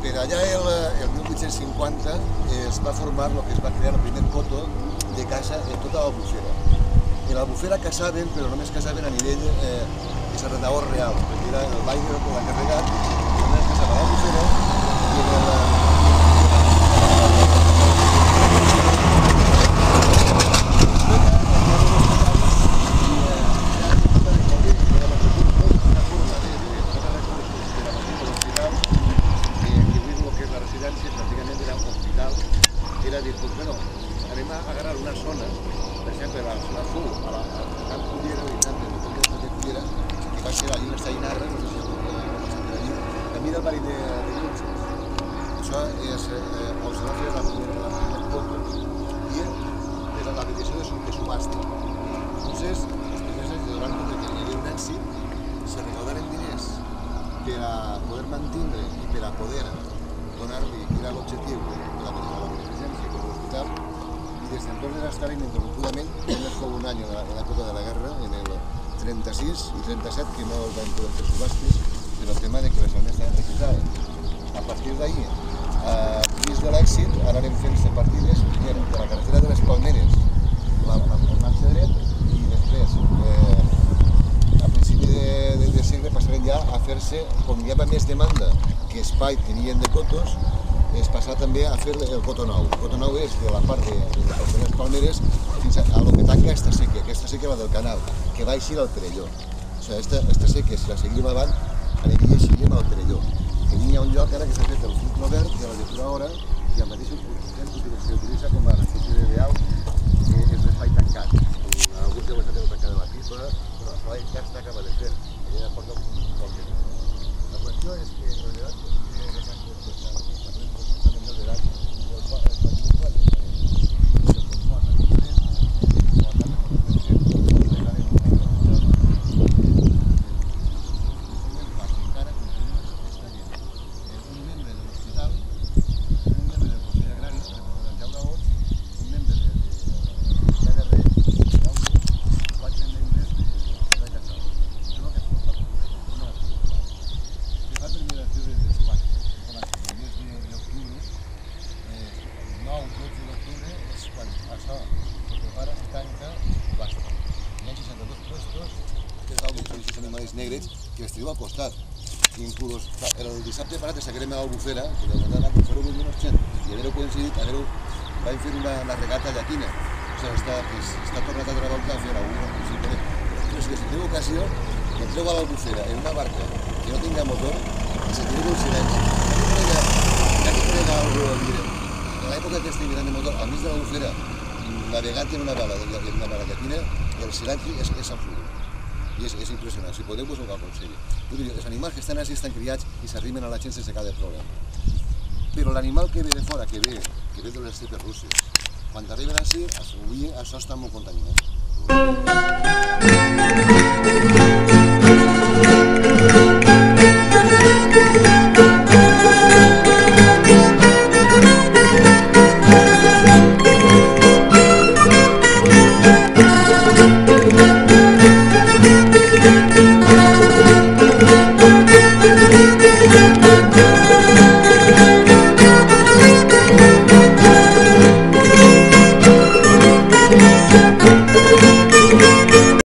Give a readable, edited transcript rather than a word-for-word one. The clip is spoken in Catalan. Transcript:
Per allà el 1850 es va formar el que es va crear el primer coto de caça en tota l'Albufera. En l'Albufera caçaven, però només caçaven a nivell de serradors reals, perquè era l'aire o l'encarregat, només caçava a l'Albufera i en el... pràcticament era un hospital, era dir, doncs, bueno, anem a agarrar una zona, per exemple, la zona sud, a Can Cullera, de Cullera, que va ser allí l'Estall Narra, no sé si per allí, camí del barri de Lluches. Això és, els va fer la primera foto i era la mediació de subhasta. Entonces, les empreses de davant que hi havia un èxit, se recaudaren diners per a poder mantindre i per a poder donar-li, que era l'objectiu de la presidència de l'hospital, i des d'entonces estaven ininterrompudament, només fou un any en l'època de la guerra, en el 36 i 37, que no van poder fer subhastes, per el tema de que les armes estaven requisades. A partir d'ahir, dins de l'èxit, ara anem fent partides, primer, de la carretera de les Palmeres, el marxa dret, i després, a principi de segle, passarem ja a fer-se, com hi havia més demanda que espai tenien de cotos, es passà també a fer el coto nou. El coto nou és de la part de les Palmeres fins a lo que tanca aquesta seca va del canal, que va eixir al Perelló. O sigui, aquesta seca, si la seguim avant, aniria eixint al Perelló. Que hi ha un lloc ara que s'ha fet el fruit verd de la lectura hora i el mateix s'utilitza com a refugi de au, que és l'espai tancat. Alguns ja ho estan tancant de la pipa, però l'espai ja està acabat de fer. Ja porta un poc de temps. La qüestió és que, en realitat, negres que les teniu al costat. Inclús el dissabte parat seguirem a l'Albufera, que vam fer-ho amb uns gent, i haver-ho coincidit, vam fer una regata llatina. O sigui, està tornat a treballar a fer alguna cosa. Però si teniu ocasió, entreu a l'Albufera en una barca que no tinga motor i sentireu un silenci. Ja que conec algú, en l'època que estigui mirant de motor, al mig de l'Albufera, navegant en una vela llatina, el silenci és absolut. I és impressionant, si podeu us ho aconsello. Els animals que estan així estan criats i s'arriben a la gent sense cap de problema. Però l'animal que ve de fora, que ve de les estepes russes, quan arriben així, això està molt contaminat.